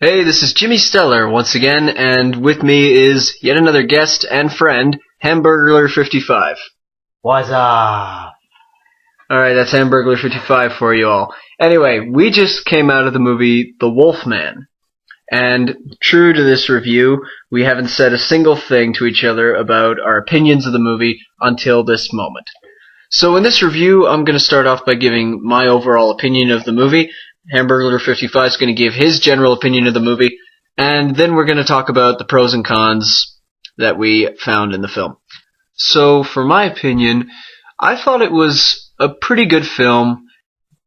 Hey, this is Jimmy Steller once again, and with me is yet another guest and friend, Hamburgler55. What's up? Alright, that's Hamburgler55 for you all. Anyway, we just came out of the movie The Wolfman, and true to this review, we haven't said a single thing to each other about our opinions of the movie until this moment. So in this review, I'm going to start off by giving my overall opinion of the movie. Hamburgler55 is going to give his general opinion of the movie, and then we're going to talk about the pros and cons that we found in the film. So, for my opinion, I thought it was a pretty good film.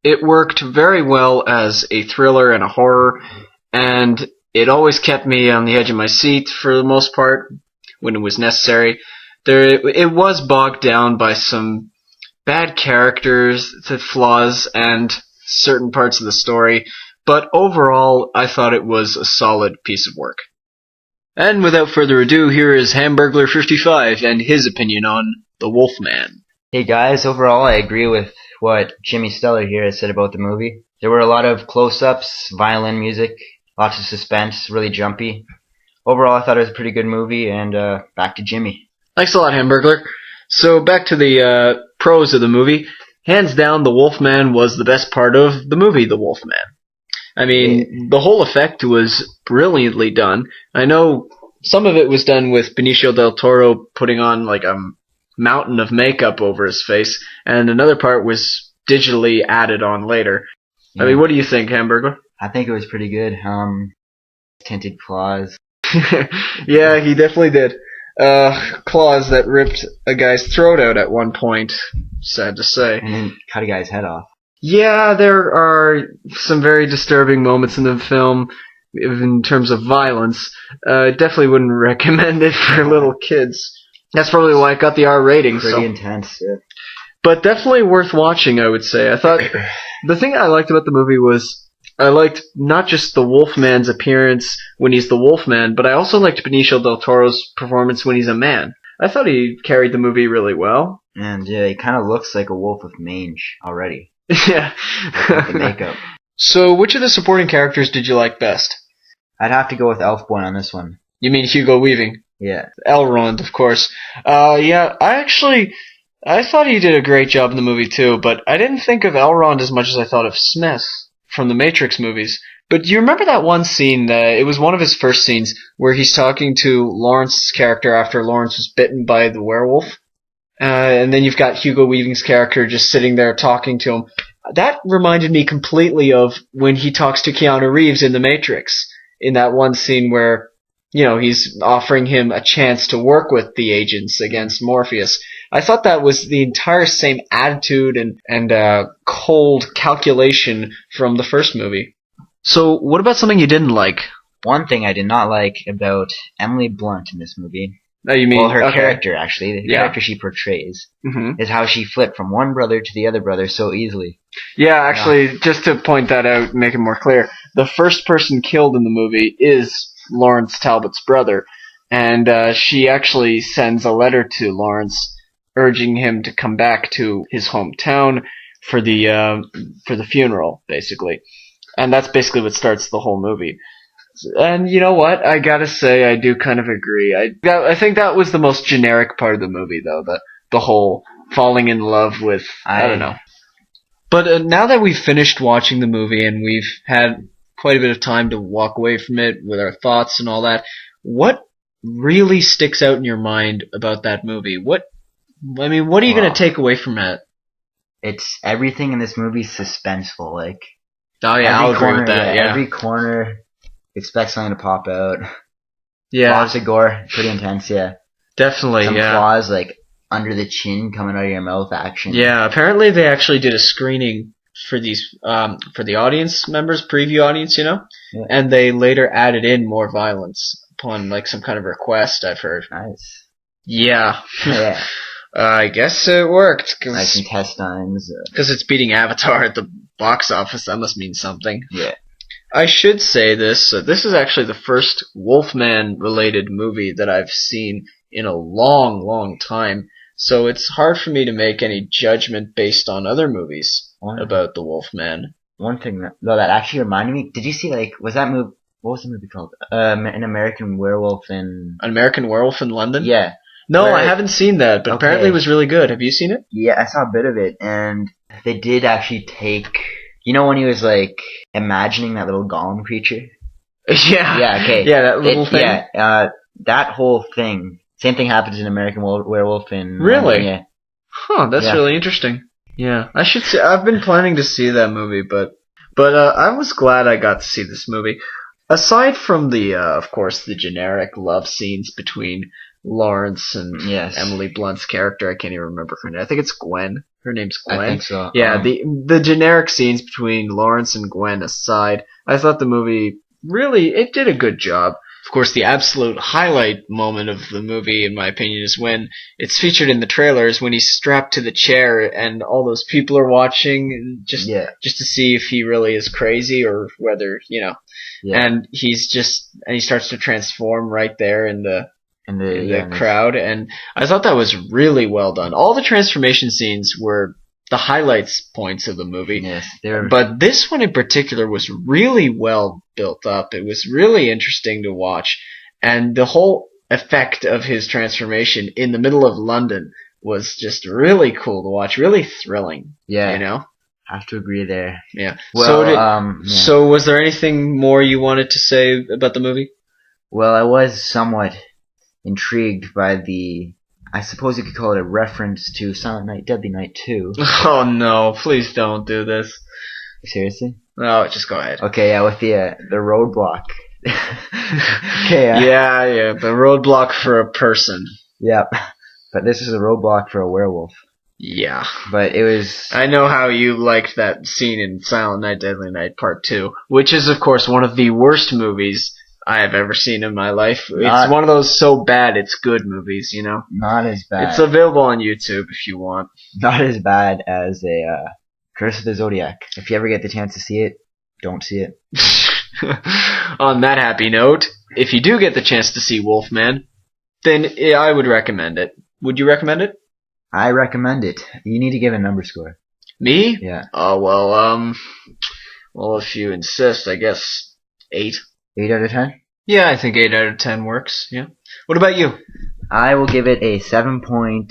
It worked very well as a thriller and a horror, and it always kept me on the edge of my seat for the most part when it was necessary. It was bogged down by some bad characters, flaws, and certain parts of the story, but overall, I thought it was a solid piece of work. And without further ado, here is Hamburgler55 and his opinion on The Wolfman. Hey guys, overall I agree with what Jimmy Steller here has said about the movie. There were a lot of close-ups, violin music, lots of suspense, really jumpy. Overall I thought it was a pretty good movie, and back to Jimmy. Thanks a lot, Hamburgler. So back to the pros of the movie. Hands down, The Wolfman was the best part of the movie, The Wolfman. I mean, the whole effect was brilliantly done. I know some of it was done with Benicio del Toro putting on like a mountain of makeup over his face, and another part was digitally added on later. Yeah. I mean, what do you think, Hamburger? I think it was pretty good. Tinted claws. Yeah, he definitely did. Claws that ripped a guy's throat out at one point. Sad to say. And then cut a guy's head off. Yeah, there are some very disturbing moments in the film in terms of violence. Definitely wouldn't recommend it for little kids. That's probably why it got the R rating. Pretty intense, yeah. But definitely worth watching, I would say. I thought the thing I liked about the movie was I liked not just the Wolfman's appearance when he's the Wolfman, but I also liked Benicio del Toro's performance when he's a man. I thought he carried the movie really well. And yeah, he kind of looks like a wolf with mange already. Yeah. With the makeup. So, which of the supporting characters did you like best? I'd have to go with Elf Boy on this one. You mean Hugo Weaving? Yeah. Elrond, of course. Yeah, I thought he did a great job in the movie too, but I didn't think of Elrond as much as I thought of Smith from the Matrix movies. But do you remember that one scene, it was one of his first scenes, where he's talking to Lawrence's character after Lawrence was bitten by the werewolf? And then you've got Hugo Weaving's character just sitting there talking to him. That reminded me completely of when he talks to Keanu Reeves in The Matrix, in that one scene where, he's offering him a chance to work with the agents against Morpheus. I thought that was the entire same attitude and cold calculation from the first movie. So, what about something you didn't like? One thing I did not like about Emily Blunt in this movie, oh, you mean her character, actually, the character she portrays, is how she flipped from one brother to the other brother so easily. Yeah, actually, just to point that out and make it more clear, the first person killed in the movie is Lawrence Talbot's brother, and she actually sends a letter to Lawrence urging him to come back to his hometown for the funeral, basically. And that's basically what starts the whole movie. And you know what? I gotta say, I do kind of agree. I think that was the most generic part of the movie, though. The whole falling in love with, I don't know. But now that we've finished watching the movie and we've had quite a bit of time to walk away from it with our thoughts and all that, what really sticks out in your mind about that movie? What are you going to take away from it? It's everything in this movie is suspenseful. Like, oh yeah, I'll agree with that. Yeah, every corner, expect something to pop out. Yeah, lots of gore, pretty intense. Yeah, definitely. Some claws like under the chin coming out of your mouth. Action. Yeah, apparently they actually did a screening for these for the audience members, preview audience, and they later added in more violence upon like some kind of request. I've heard. Nice. Yeah. Yeah. I guess it worked. Nice intestines. Because it's beating Avatar at the box office. That must mean something. Yeah. I should say this. This is actually the first Wolfman-related movie that I've seen in a long, long time. So it's hard for me to make any judgment based on other movies about the Wolfman. One thing that actually reminded me, did you see, was what was the movie called? An American Werewolf in... An American Werewolf in London? Yeah. No, Where- I haven't seen that, but apparently it was really good. Have you seen it? Yeah, I saw a bit of it, and they did actually take... You know when he was, like, imagining that little golem creature? Yeah. Yeah, okay. Yeah, that little thing. Yeah, that whole thing. Same thing happens in American Werewolf in... Really? Yeah. Huh, that's Yeah. really interesting. Yeah, I should see. I've been planning to see that movie, but I was glad I got to see this movie. Aside from the, of course, the generic love scenes between Lawrence and Yes. Emily Blunt's character, I can't even remember her name. I think it's Gwen. Her name's Gwen. I think so. Yeah, the generic scenes between Lawrence and Gwen aside, I thought the movie really, it did a good job. Of course, the absolute highlight moment of the movie, in my opinion, is when it's featured in the trailers when he's strapped to the chair and all those people are watching just to see if he really is crazy or whether, Yeah. and he starts to transform right there in the crowd, and I thought that was really well done. All the transformation scenes were the highlights points of the movie. Yes, but this one in particular was really well built up. It was really interesting to watch, and the whole effect of his transformation in the middle of London was just really cool to watch, really thrilling. Yeah. You know? Have to agree there. Yeah. Well, so was there anything more you wanted to say about the movie? Well, I was somewhat intrigued by I suppose you could call it a reference to Silent Night, Deadly Night 2. Oh no, please don't do this. Seriously? No, just go ahead. Okay, yeah, with the roadblock. Okay, yeah, the roadblock for a person. Yep. But this is a roadblock for a werewolf. Yeah. But it was... I know how you liked that scene in Silent Night, Deadly Night Part 2, which is, of course, one of the worst movies I have ever seen in my life. It's one of those so bad it's good movies, you know? Not as bad. It's available on YouTube if you want. Not as bad as a Curse of the Zodiac. If you ever get the chance to see it, don't see it. On that happy note, if you do get the chance to see Wolfman, then I would recommend it. Would you recommend it? I recommend it. You need to give a number score. Me? Yeah. Oh, well, if you insist, I guess 8. 8 out of 10? Yeah, I think 8 out of 10 works, yeah. What about you? I will give it a 7.5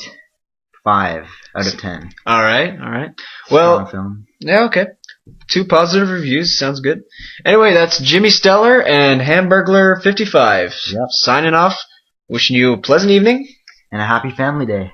out of 10. Alright. Well, film. yeah, okay. 2 positive reviews, sounds good. Anyway, that's Jimmy Steller and Hamburgler55. Yep. Signing off, wishing you a pleasant evening. And a happy family day.